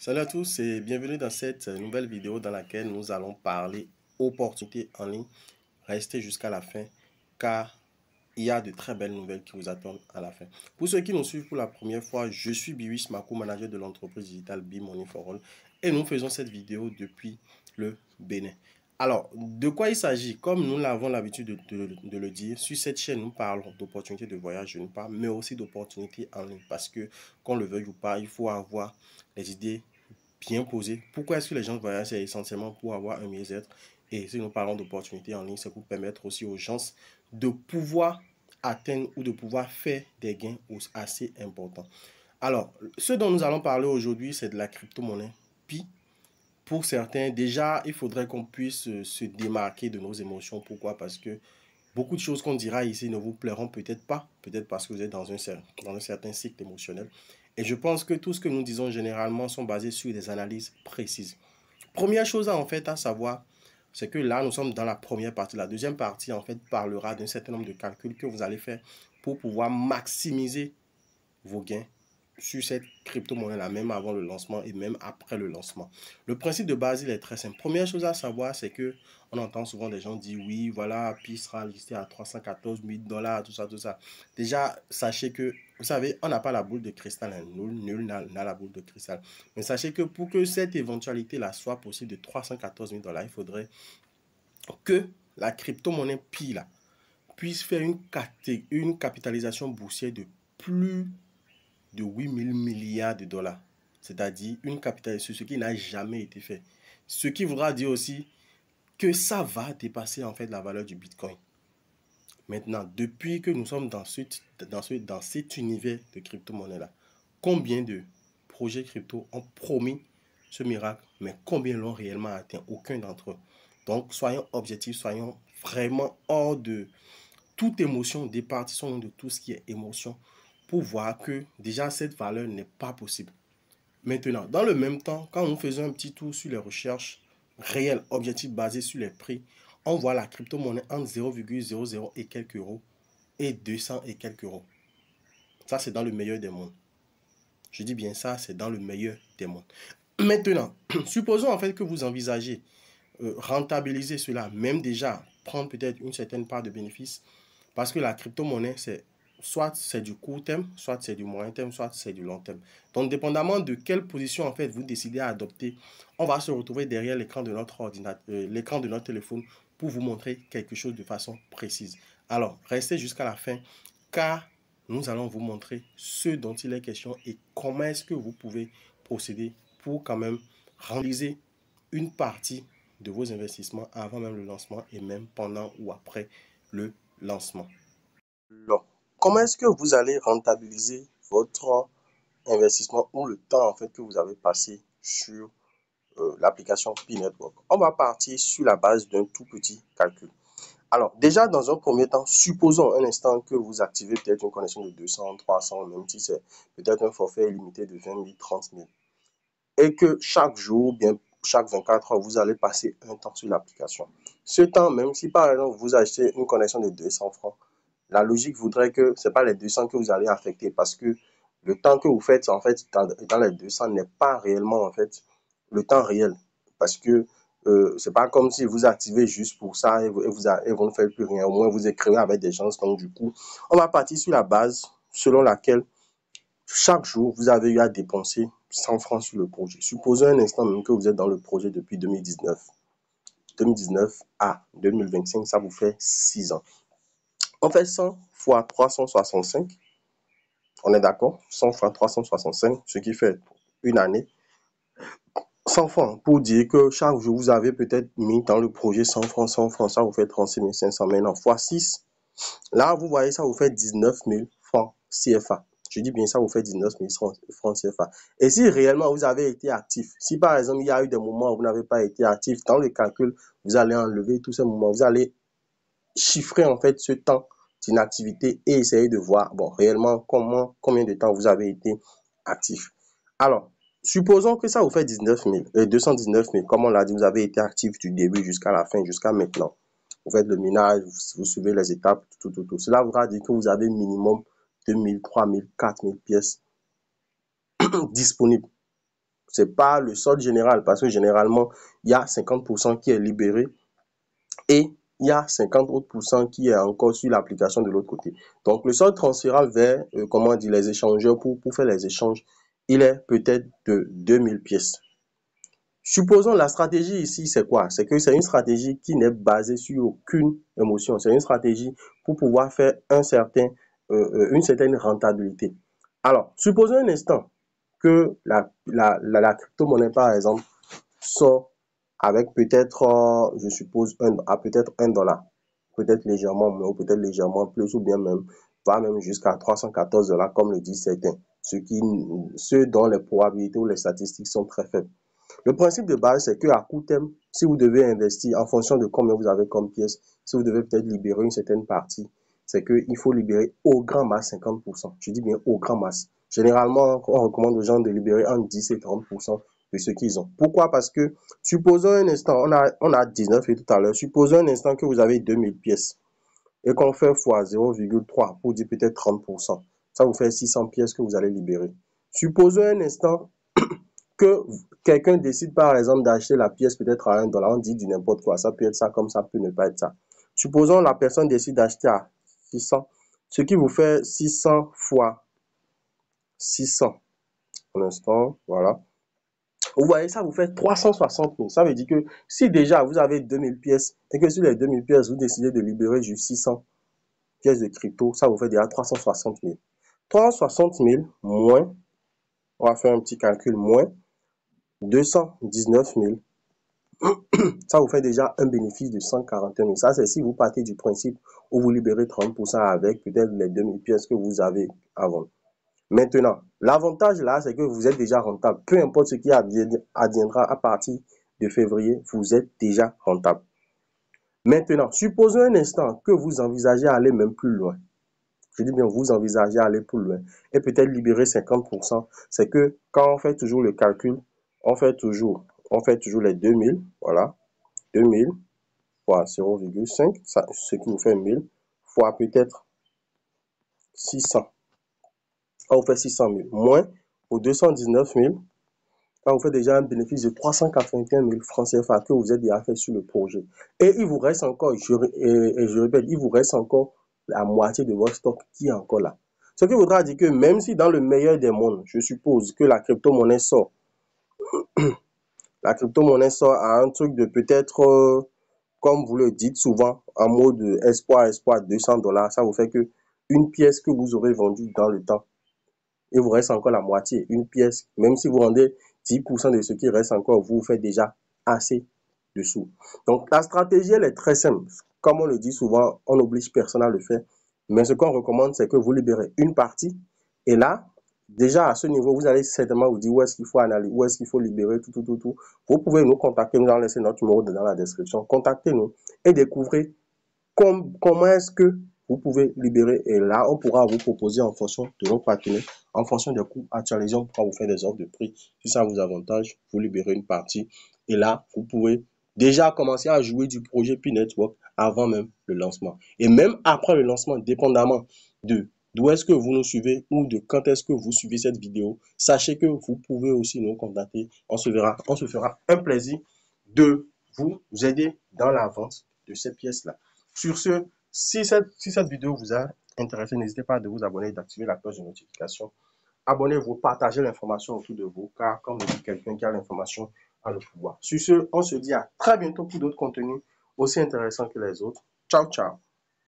Salut à tous et bienvenue dans cette nouvelle vidéo dans laquelle nous allons parler opportunités en ligne. Restez jusqu'à la fin car il y a de très belles nouvelles qui vous attendent à la fin. Pour ceux qui nous suivent pour la première fois, je suis Biwis Mako, manager de l'entreprise digitale Be-Money for All et nous faisons cette vidéo depuis le Bénin. Alors, de quoi il s'agit? Comme nous l'avons l'habitude de le dire, sur cette chaîne, nous parlons d'opportunités de voyage d'une part, mais aussi d'opportunités en ligne parce que, qu'on le veuille ou pas, il faut avoir les idées bien posées. Pourquoi est-ce que les gens voyagent? C'est essentiellement pour avoir un mieux-être. Et si nous parlons d'opportunités en ligne, c'est pour permettre aussi aux gens de pouvoir atteindre ou de pouvoir faire des gains assez importants. Alors, ce dont nous allons parler aujourd'hui, c'est de la crypto-monnaie Pi. Pour certains, déjà, il faudrait qu'on puisse se démarquer de nos émotions. Pourquoi? Parce que beaucoup de choses qu'on dira ici ne vous plairont peut-être pas. Peut-être parce que vous êtes dans un certain cycle émotionnel. Et je pense que tout ce que nous disons généralement sont basés sur des analyses précises. Première chose en fait à savoir, c'est que là, nous sommes dans la première partie. La deuxième partie, en fait, parlera d'un certain nombre de calculs que vous allez faire pour pouvoir maximiser vos gains sur cette crypto-monnaie-là, même avant le lancement et même après le lancement. Le principe de base, il est très simple. Première chose à savoir, c'est que on entend souvent des gens dire, oui, voilà, Pi sera listé à 314 000 $, tout ça, tout ça. Déjà, sachez que, vous savez, on n'a pas la boule de cristal, hein. Nul n'a la boule de cristal. Mais sachez que pour que cette éventualité-là soit possible de 314 000 $, il faudrait que la crypto-monnaie Pi, là, puisse faire une capitalisation boursière de plus de 8 000 milliards de dollars. C'est-à-dire une capitalisation, ce qui n'a jamais été fait. Ce qui voudra dire aussi que ça va dépasser en fait la valeur du Bitcoin. Maintenant, depuis que nous sommes dans cet univers de crypto-monnaie-là, combien de projets crypto ont promis ce miracle, mais combien l'ont réellement atteint? Aucun d'entre eux. Donc, soyons objectifs, soyons vraiment hors de toute émotion, départissons de tout ce qui est émotion pour voir que déjà cette valeur n'est pas possible. Maintenant, dans le même temps, quand nous faisons un petit tour sur les recherches réelles, objectifs basés sur les prix, on voit la crypto-monnaie entre 0,00 et quelques euros et 200 et quelques euros. Ça, c'est dans le meilleur des mondes. Je dis bien ça, c'est dans le meilleur des mondes. Maintenant, supposons en fait que vous envisagez rentabiliser cela, même déjà prendre peut-être une certaine part de bénéfice, parce que la crypto-monnaie, soit c'est du court terme, soit c'est du moyen terme, soit c'est du long terme. Donc, dépendamment de quelle position en fait vous décidez à adopter, on va se retrouver derrière l'écran de notre ordinateur, l'écran de notre téléphone pour vous montrer quelque chose de façon précise. Alors, restez jusqu'à la fin car nous allons vous montrer ce dont il est question et comment est-ce que vous pouvez procéder pour quand même réaliser une partie de vos investissements avant même le lancement et même pendant ou après le lancement. Alors, comment est-ce que vous allez rentabiliser votre investissement ou le temps en fait que vous avez passé sur l'application Pi Network? On va partir sur la base d'un tout petit calcul. Alors, déjà, dans un premier temps, supposons un instant que vous activez peut-être une connexion de 200, 300, même si c'est peut-être un forfait illimité de 20 000, 30 000. Et que chaque jour, bien chaque 24 heures, vous allez passer un temps sur l'application. Ce temps, même si par exemple vous achetez une connexion de 200 francs, la logique voudrait que ce n'est pas les 200 que vous allez affecter parce que le temps que vous faites en fait dans les 200 n'est pas réellement en fait le temps réel. Parce que c'est pas comme si vous activez juste pour ça et vous ne faites plus rien. Au moins vous écrivez avec des gens. Donc du coup, on va partir sur la base selon laquelle chaque jour, vous avez eu à dépenser 100 francs sur le projet. Supposons un instant même que vous êtes dans le projet depuis 2019. 2019 à 2025, ça vous fait 6 ans. On fait 100 fois 365. On est d'accord? 100 fois 365, ce qui fait une année. 100 francs pour dire que chaque jour, vous avez peut-être mis dans le projet 100 francs, 100 francs. Ça vous fait 36 500. Maintenant, fois 6. Là, vous voyez, ça vous fait 19 000 francs CFA. Je dis bien ça, vous fait 19 000 francs CFA. Et si réellement vous avez été actif, si par exemple il y a eu des moments où vous n'avez pas été actif, dans le calcul, vous allez enlever tous ces moments, vous allez chiffrer en fait ce temps d'inactivité et essayer de voir bon, réellement combien de temps vous avez été actif. Alors, supposons que ça vous fait 219 000, comme on l'a dit, vous avez été actif du début jusqu'à la fin, jusqu'à maintenant. Vous faites le minage, vous suivez les étapes, tout. Cela voudra dire que vous avez minimum 2 000, 3 000, 4 000 pièces disponibles. c'est pas le solde général, parce que généralement, il y a 50% qui est libéré et il y a 50 autres % qui est encore sur l'application de l'autre côté. Donc, le solde transférable vers, comment dire, les échangeurs pour faire les échanges, il est peut-être de 2000 pièces. Supposons la stratégie ici, c'est quoi? C'est que c'est une stratégie qui n'est basée sur aucune émotion. C'est une stratégie pour pouvoir faire une certaine rentabilité. Alors, supposons un instant que la crypto-monnaie, par exemple, sort avec peut-être, je suppose, peut-être $1, peut-être légèrement moins, ou peut-être légèrement plus, ou bien même, va même jusqu'à $314, comme le disent certains, ceux dont les probabilités ou les statistiques sont très faibles. Le principe de base, c'est qu'à court terme, si vous devez investir en fonction de combien vous avez comme pièce, si vous devez peut-être libérer une certaine partie, c'est qu'il faut libérer au grand max 50%. Je dis bien au grand max. Généralement, on recommande aux gens de libérer entre 10 et 30% de ce qu'ils ont. Pourquoi? Parce que, supposons un instant, on a 19 et tout à l'heure, supposons un instant que vous avez 2000 pièces et qu'on fait x 0,3 pour dire peut-être 30%. Ça vous fait 600 pièces que vous allez libérer. Supposons un instant que quelqu'un décide par exemple d'acheter la pièce peut-être à $1, on dit du n'importe quoi, ça peut être ça comme ça peut ne pas être ça. Supposons la personne décide d'acheter à 600, ce qui vous fait 600 fois 600. Un instant, voilà. Vous voyez, ça vous fait 360 000. Ça veut dire que si déjà vous avez 2000 pièces et que sur les 2000 pièces, vous décidez de libérer juste 600 pièces de crypto, ça vous fait déjà 360 000. 360 000 moins, on va faire un petit calcul, moins 219 000. Ça vous fait déjà un bénéfice de 141 000. Ça, c'est si vous partez du principe où vous libérez 30% avec peut-être les 2000 pièces que vous avez avant. Maintenant, l'avantage là, c'est que vous êtes déjà rentable. Peu importe ce qui adviendra à partir de février, vous êtes déjà rentable. Maintenant, supposons un instant que vous envisagez aller même plus loin. Je dis bien, vous envisagez aller plus loin et peut-être libérer 50%. C'est que quand on fait toujours le calcul, on fait toujours les 2000, voilà, 2000 fois 0,5, ce qui nous fait 1000, fois peut-être 600. On fait 600 000 moins pour 219 000. Là, vous faites déjà un bénéfice de 381 000 francs CFA que vous êtes déjà fait sur le projet. Et il vous reste encore, je répète, il vous reste encore la moitié de votre stock qui est encore là. Ce qui voudra dire que même si dans le meilleur des mondes, je suppose que la crypto-monnaie sort, à un truc de peut-être, comme vous le dites souvent, en mode espoir, $200, ça vous fait que une pièce que vous aurez vendue dans le temps, il vous reste encore la moitié, une pièce, même si vous rendez 10% de ce qui reste encore, vous faites déjà assez de sous. Donc, la stratégie, elle est très simple. Comme on le dit souvent, on n'oblige personne à le faire. Mais ce qu'on recommande, c'est que vous libérez une partie. Et là, déjà à ce niveau, vous allez certainement vous dire où est-ce qu'il faut analyser, où est-ce qu'il faut libérer, tout. Vous pouvez nous contacter, nous allons laisser notre numéro dans la description. Contactez-nous et découvrez comment est-ce que vous pouvez libérer. Et là, on pourra vous proposer en fonction de nos partenaires, en fonction des coûts actualisés, on pourra vous faire des offres de prix. Si ça vous avantage, vous libérez une partie. Et là, vous pouvez déjà commencer à jouer du projet P-Network avant même le lancement. Et même après le lancement, dépendamment de d'où est-ce que vous nous suivez ou de quand est-ce que vous suivez cette vidéo, sachez que vous pouvez aussi nous contacter. On se fera un plaisir de vous aider dans la vente de cette pièce-là. Sur ce, si cette vidéo vous a intéressé, n'hésitez pas à vous abonner et d'activer la cloche de notification. Abonnez-vous, partagez l'information autour de vous, car comme vous dites, quelqu'un qui a l'information a le pouvoir. Sur ce, on se dit à très bientôt pour d'autres contenus aussi intéressants que les autres. Ciao, ciao.